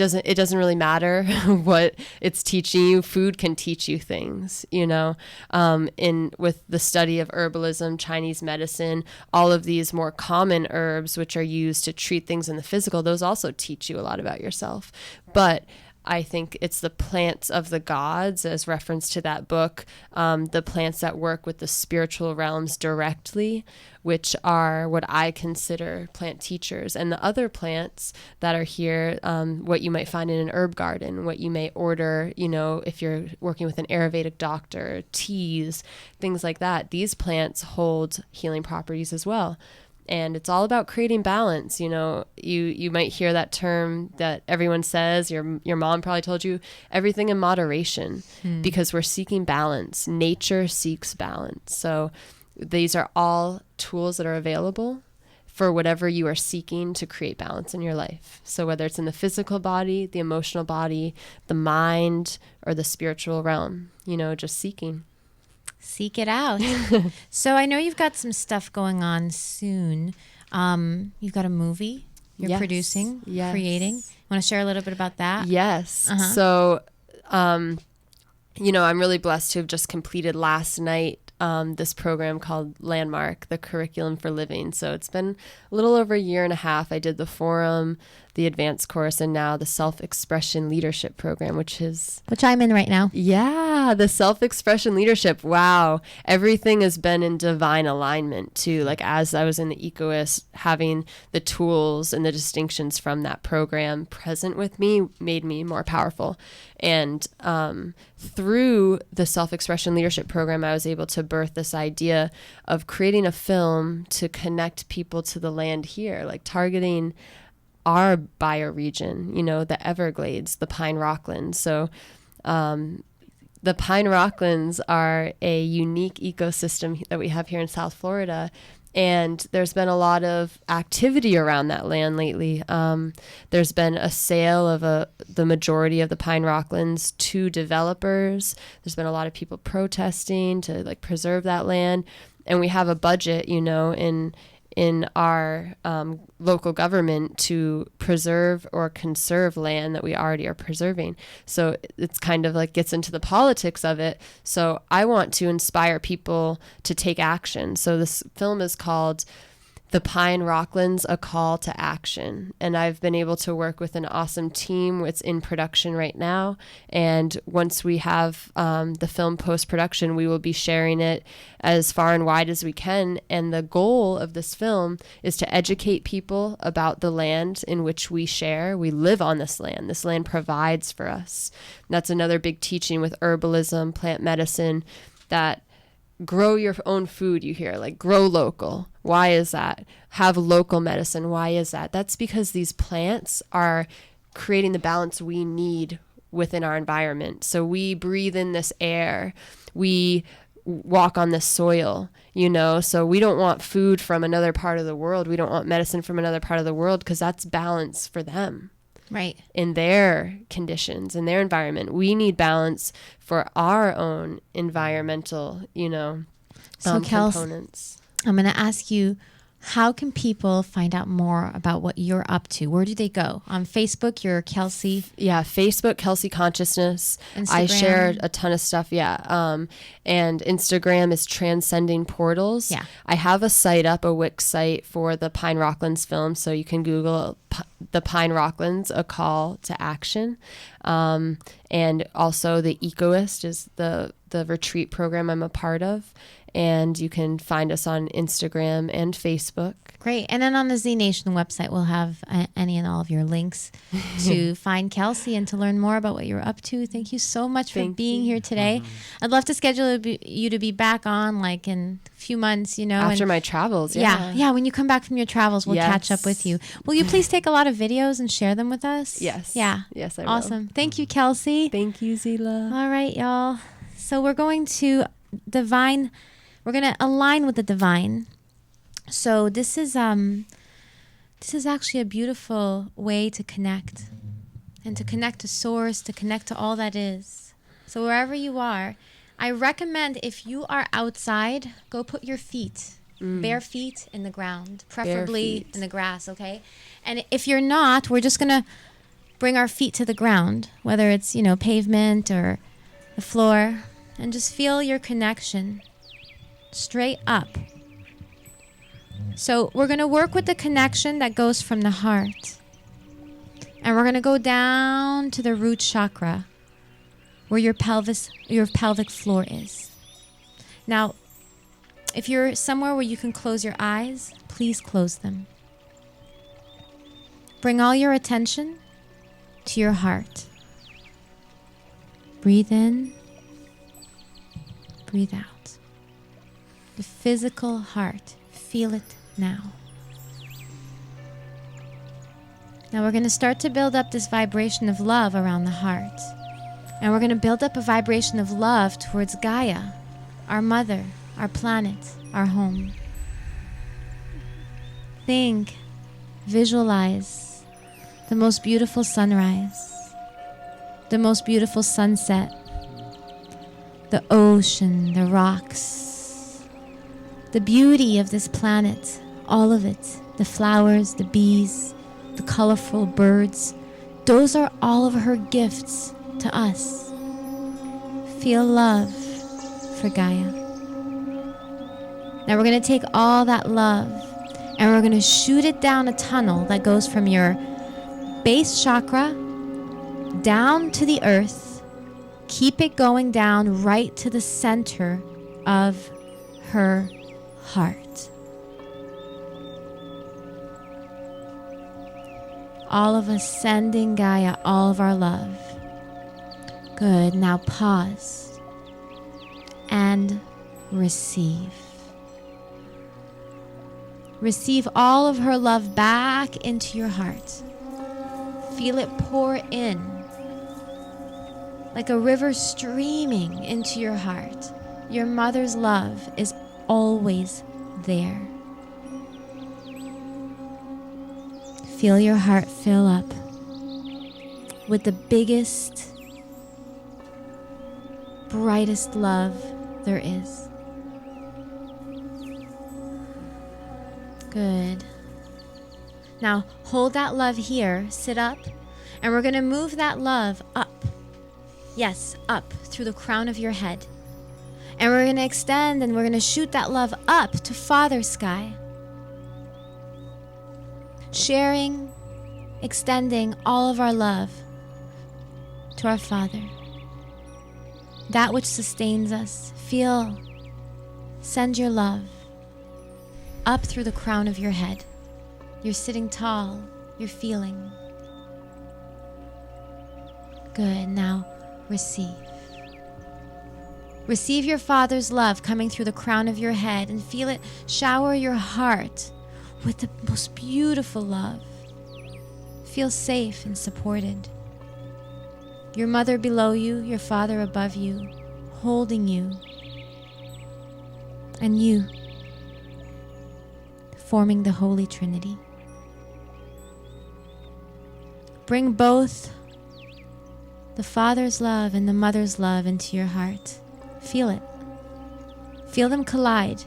it doesn't really matter what it's teaching you. Food can teach you things, with the study of herbalism, Chinese medicine, all of these more common herbs, which are used to treat things in the physical, those also teach you a lot about yourself. But I think it's the plants of the gods, as reference to that book, the plants that work with the spiritual realms directly, which are what I consider plant teachers. And the other plants that are here, what you might find in an herb garden, what you may order, if you're working with an Ayurvedic doctor, teas, things like that. These plants hold healing properties as well. And it's all about creating balance. You might hear that term that everyone says, your mom probably told you, everything in moderation, because we're seeking balance. Nature seeks balance. So these are all tools that are available for whatever you are seeking to create balance in your life. So whether it's in the physical body, the emotional body, the mind, or the spiritual realm, just seeking. Seek it out. So I know you've got some stuff going on soon. You've got a movie you're producing, creating. Want to share a little bit about that? Yes. Uh-huh. So, I'm really blessed to have just completed last night this program called Landmark, the Curriculum for Living. So it's been a little over a year and a half. I did the forum, the advanced course, and now the self-expression leadership program, which I'm in right now. Yeah, the self-expression leadership. Wow. Everything has been in divine alignment too. Like as I was in the Ecoist, having the tools and the distinctions from that program present with me made me more powerful. And through the self-expression leadership program, I was able to birth this idea of creating a film to connect people to the land here, like targeting our bioregion, the Everglades, the Pine Rocklands. So the Pine Rocklands are a unique ecosystem that we have here in South Florida. And there's been a lot of activity around that land lately. There's been a sale of the majority of the Pine Rocklands to developers. There's been a lot of people protesting to preserve that land. And we have a budget, in our local government to preserve or conserve land that we already are preserving. So it's kind of gets into the politics of it. So I want to inspire people to take action. So this film is called The Pine Rocklands, A Call to Action. And I've been able to work with an awesome team. It's in production right now. And once we have the film post-production, we will be sharing it as far and wide as we can. And the goal of this film is to educate people about the land in which we share. We live on this land. This land provides for us. And that's another big teaching with herbalism, plant medicine, that grow your own food, you hear, grow local. Why is that? Have local medicine. Why is that? That's because these plants are creating the balance we need within our environment. So we breathe in this air. We walk on this soil, so we don't want food from another part of the world. We don't want medicine from another part of the world because that's balance for them. Right. In their conditions, in their environment. We need balance for our own environmental, components. I'm going to ask you, how can people find out more about what you're up to? Where do they go? On Facebook, you're Kelsey. Yeah, Facebook, Kelsy Consciousness. Instagram. I share a ton of stuff, yeah. And Instagram is Transcending Portals. Yeah. I have a site up, a Wix site for the Pine Rocklands film, so you can Google the Pine Rocklands, A Call to Action. And also the Ecoist is the retreat program I'm a part of. And you can find us on Instagram and Facebook. Great. And then on the ZNation website, we'll have any and all of your links to find Kelsey and to learn more about what you're up to. Thank you so much for being here today. I'd love to schedule you to be back on in a few months, After my travels, yeah. Yeah, when you come back from your travels, we'll catch up with you. Will you please take a lot of videos and share them with us? Yes. Yeah. Yes, I will. Awesome. Thank you, Kelsey. Thank you, Zila. All right, y'all. So we're going to we're going to align with the divine. So this is actually a beautiful way to connect and to connect to source, to connect to all that is. So wherever you are, I recommend if you are outside, go put your feet, bare feet in the ground, preferably in the grass, okay? And if you're not, we're just going to bring our feet to the ground, whether it's, pavement or the floor, and just feel your connection straight up. So we're going to work with the connection that goes from the heart. And we're going to go down to the root chakra, where your pelvic floor is. Now, if you're somewhere where you can close your eyes, please close them. Bring all your attention to your heart. Breathe in, breathe out. The physical heart, feel it now. Now we're going to start to build up this vibration of love around the heart. And we're going to build up a vibration of love towards Gaia, our mother, our planet, our home. Think, visualize the most beautiful sunrise, the most beautiful sunset, the ocean, the rocks, the beauty of this planet, all of it, the flowers, the bees, the colorful birds. Those are all of her gifts to us. Feel love for Gaia. Now we're going to take all that love and we're going to shoot it down a tunnel that goes from your base chakra down to the earth. Keep it going down right to the center of her heart. All of us sending Gaia all of our love. Good. Now pause and receive. Receive all of her love back into your heart. Feel it pour in like a river streaming into your heart. Your mother's love is always there. Feel your heart fill up with the biggest, brightest love there is. Good. Now hold that love here, sit up, and we're going to move that love up. Yes, up through the crown of your head. And we're going to extend and we're going to shoot that love up to Father Sky. Sharing, extending all of our love to our Father. That which sustains us. Feel, send your love up through the crown of your head. You're sitting tall, you're feeling. Good, now receive. Receive your Father's love coming through the crown of your head and feel it shower your heart with the most beautiful love. Feel safe and supported. Your mother below you, your father above you, holding you, and you, forming the Holy Trinity. Bring both the Father's love and the Mother's love into your heart. Feel it. Feel them collide.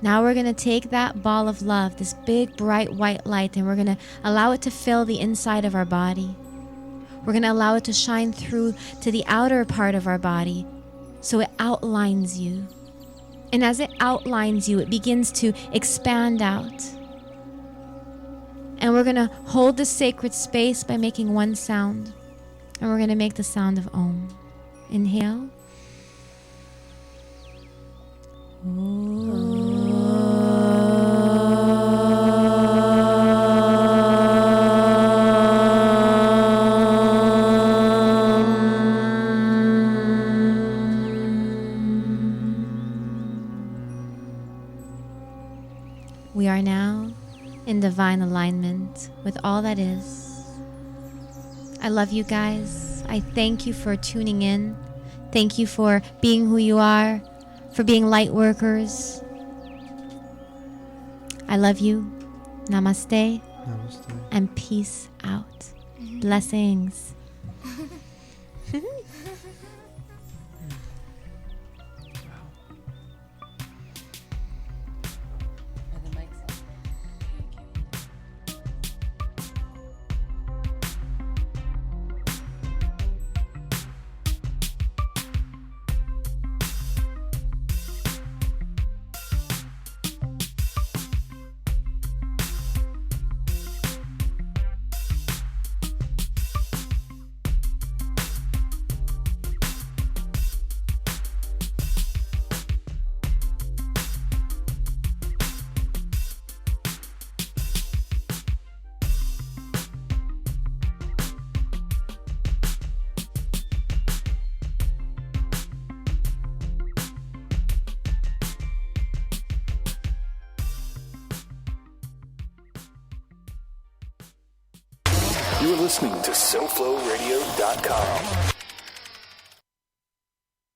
Now we're going to take that ball of love, this big bright white light, and we're going to allow it to fill the inside of our body. We're going to allow it to shine through to the outer part of our body so it outlines you. And as it outlines you, it begins to expand out. And we're going to hold the sacred space by making one sound. And we're going to make the sound of Om. Inhale. We are now in divine alignment with all that is. I love you guys. I thank you for tuning in. Thank you for being who you are, for being light workers. I love you. Namaste. and peace out. Blessings. You're listening to SoFloRadio.com.